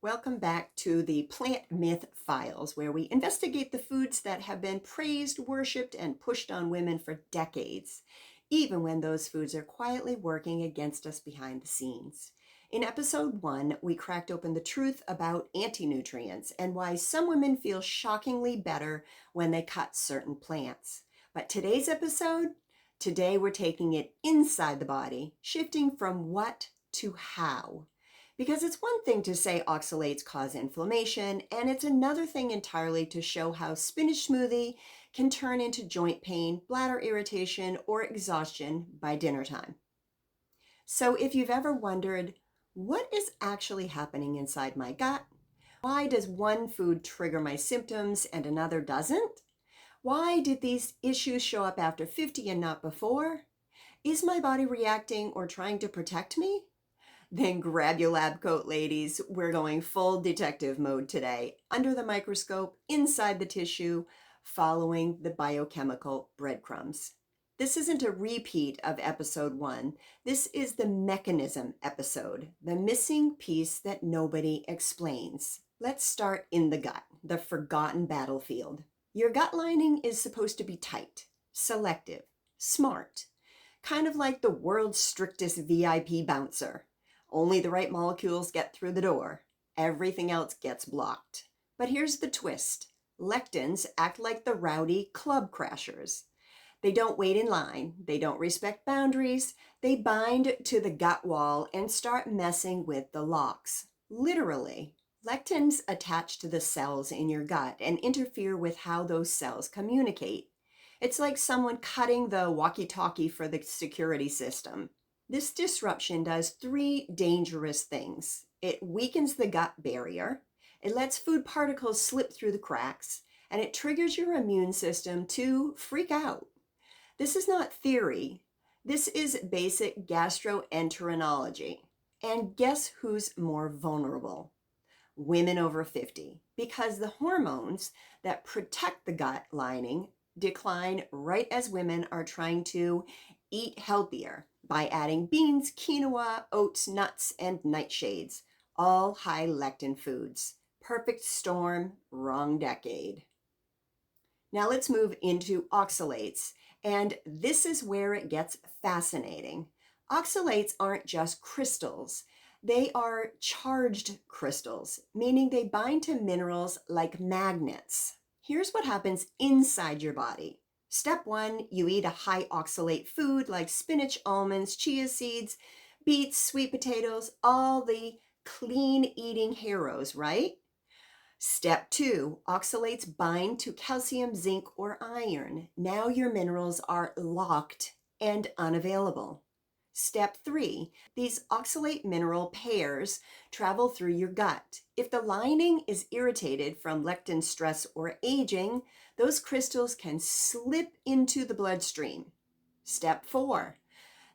Welcome back to the Plant Myth Files, where we investigate the foods that have been praised, worshipped, and pushed on women for decades, even when those foods are quietly working against us behind the scenes. In episode 1, we cracked open the truth about anti-nutrients and why some women feel shockingly better when they cut certain plants. But today we're taking it inside the body, shifting from what to how. Because it's one thing to say oxalates cause inflammation, and it's another thing entirely to show how spinach smoothie can turn into joint pain, bladder irritation, or exhaustion by dinner time. So if you've ever wondered, what is actually happening inside my gut? Why does one food trigger my symptoms and another doesn't? Why did these issues show up after 50 and not before? Is my body reacting or trying to protect me? Then grab your lab coat, ladies. We're going full detective mode today, under the microscope, inside the tissue, following the biochemical breadcrumbs. This isn't a repeat of episode 1. This is the mechanism episode, the missing piece that nobody explains. Let's start in the gut, the forgotten battlefield. Your gut lining is supposed to be tight, selective, smart, kind of like the world's strictest VIP bouncer. Only the right molecules get through the door. Everything else gets blocked. But here's the twist. Lectins act like the rowdy club crashers. They don't wait in line. They don't respect boundaries. They bind to the gut wall and start messing with the locks. Literally. Lectins attach to the cells in your gut and interfere with how those cells communicate. It's like someone cutting the walkie-talkie for the security system. This disruption does 3 dangerous things. It weakens the gut barrier, it lets food particles slip through the cracks, and it triggers your immune system to freak out. This is not theory. This is basic gastroenterology. And guess who's more vulnerable? Women over 50, because the hormones that protect the gut lining decline right as women are trying to eat healthier by adding beans, quinoa, oats, nuts, and nightshades, all high lectin foods. Perfect storm, wrong decade. Now let's move into oxalates, and this is where it gets fascinating. Oxalates aren't just crystals. They are charged crystals, meaning they bind to minerals like magnets. Here's what happens inside your body. Step 1, you eat a high oxalate food like spinach, almonds, chia seeds, beets, sweet potatoes, all the clean eating heroes, right? Step 2, oxalates bind to calcium, zinc, or iron. Now your minerals are locked and unavailable. Step 3, these oxalate mineral pairs travel through your gut. If the lining is irritated from lectin stress or aging, those crystals can slip into the bloodstream. Step 4,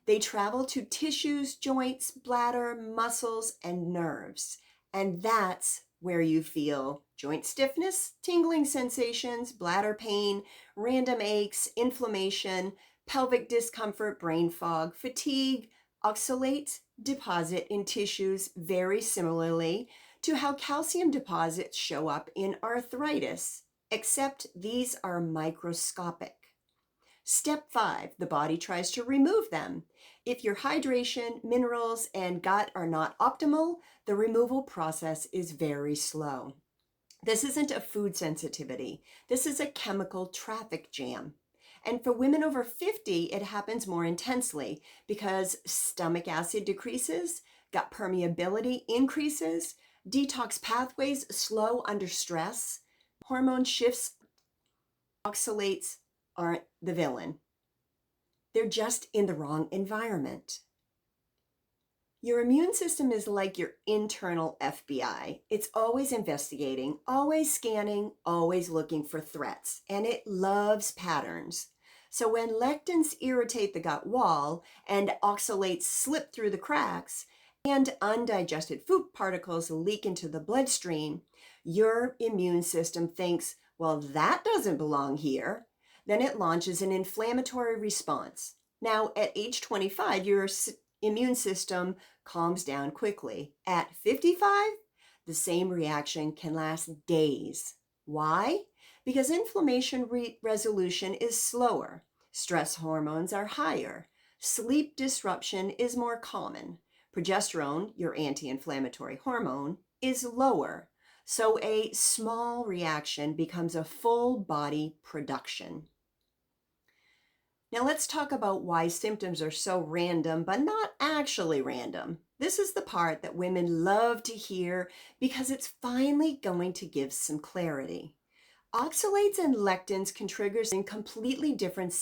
they travel to tissues, joints, bladder, muscles, and nerves. And that's where you feel joint stiffness, tingling sensations, bladder pain, random aches, inflammation, pelvic discomfort, brain fog, fatigue. Oxalates deposit in tissues very similarly to how calcium deposits show up in arthritis, except these are microscopic. Step 5, the body tries to remove them. If your hydration, minerals, and gut are not optimal, the removal process is very slow. This isn't a food sensitivity. This is a chemical traffic jam. And for women over 50, it happens more intensely because stomach acid decreases, gut permeability increases, detox pathways slow under stress, hormone shifts. Oxalates aren't the villain. They're just in the wrong environment. Your immune system is like your internal FBI. It's always investigating, always scanning, always looking for threats, and it loves patterns. So when lectins irritate the gut wall and oxalates slip through the cracks and undigested food particles leak into the bloodstream, your immune system thinks, well, that doesn't belong here. Then it launches an inflammatory response. Now, at age 25, your immune system calms down quickly. At 55, The same reaction can last days. Why? Because inflammation resolution is slower, stress hormones are higher, sleep disruption is more common, progesterone, your anti inflammatory hormone, is lower. So a small reaction becomes a full body production. Now let's talk about why symptoms are so random, but not actually random. This is the part that women love to hear because it's finally going to give some clarity. Oxalates and lectins can trigger in completely different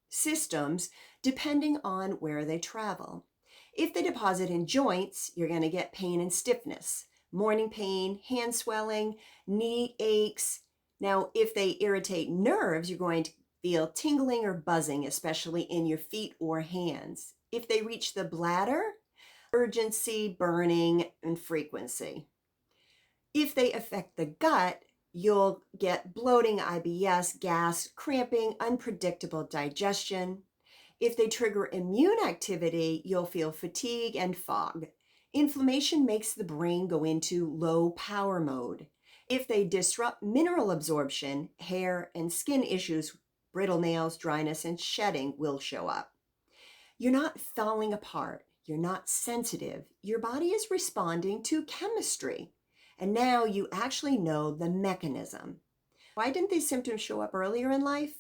systems depending on where they travel. If they deposit in joints, you're going to get pain and stiffness, morning pain, hand swelling, knee aches. Now, if they irritate nerves, you're going to feel tingling or buzzing, especially in your feet or hands. If they reach the bladder, urgency, burning, and frequency. If they affect the gut, you'll get bloating, IBS, gas, cramping, unpredictable digestion. If they trigger immune activity, you'll feel fatigue and fog. Inflammation makes the brain go into low power mode. If they disrupt mineral absorption, hair and skin issues, brittle nails, dryness, and shedding will show up. You're not falling apart. You're not sensitive. Your body is responding to chemistry. And now you actually know the mechanism. Why didn't these symptoms show up earlier in life?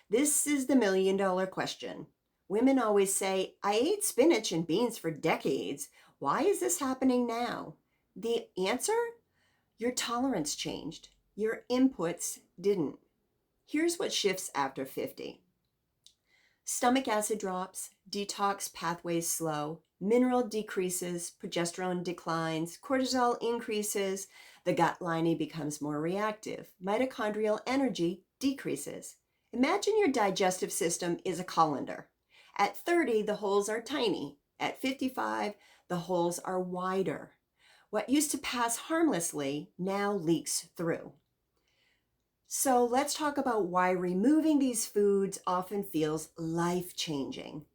This is the million-dollar question. Women always say, I ate spinach and beans for decades. Why is this happening now? The answer? Your tolerance changed. Your inputs didn't. Here's what shifts after 50. Stomach acid drops, detox pathways slow, mineral decreases, progesterone declines, cortisol increases, the gut lining becomes more reactive, mitochondrial energy decreases. Imagine your digestive system is a colander. At 30, the holes are tiny. At 55, the holes are wider. What used to pass harmlessly now leaks through. So let's talk about why removing these foods often feels life-changing.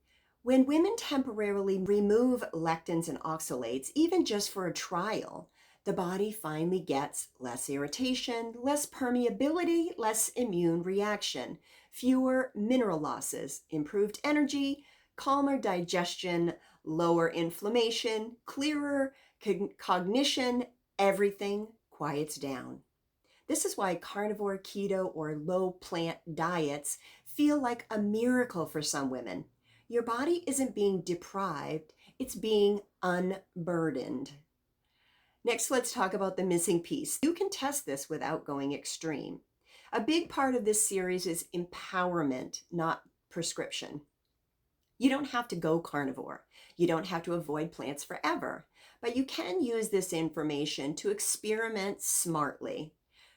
When women temporarily remove lectins and oxalates, even just for a trial, the body finally gets less irritation, less permeability, less immune reaction, fewer mineral losses, improved energy, calmer digestion, lower inflammation, clearer cognition, everything quiets down. This is why carnivore, keto, or low plant diets feel like a miracle for some women. Your body isn't being deprived, it's being unburdened. Next, let's talk about the missing piece. You can test this without going extreme. A big part of this series is empowerment, not prescription. You don't have to go carnivore. You don't have to avoid plants forever, but you can use this information to experiment smartly.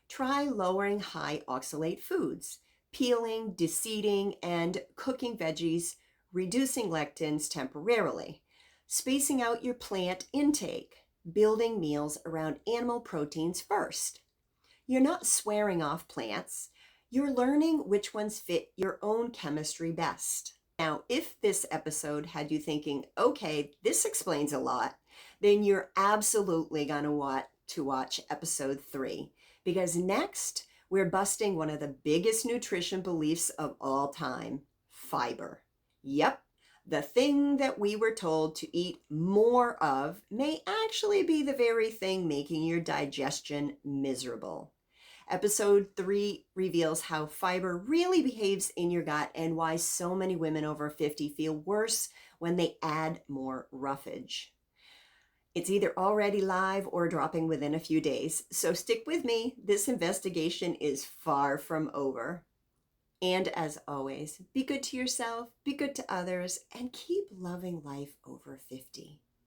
Try lowering high oxalate foods, peeling, deseeding, and cooking veggies, reducing lectins temporarily, spacing out your plant intake, building meals around animal proteins first. You're not swearing off plants. You're learning which ones fit your own chemistry best. Now, if this episode had you thinking, okay, this explains a lot, then you're absolutely going to watch episode 3. Because next, we're busting one of the biggest nutrition beliefs of all time, fiber. Yep, the thing that we were told to eat more of may actually be the very thing making your digestion miserable. Episode 3 reveals how fiber really behaves in your gut and why so many women over 50 feel worse when they add more roughage. It's either already live or dropping within a few days, so stick with me. This investigation is far from over. And as always, be good to yourself, be good to others, and keep loving life over 50.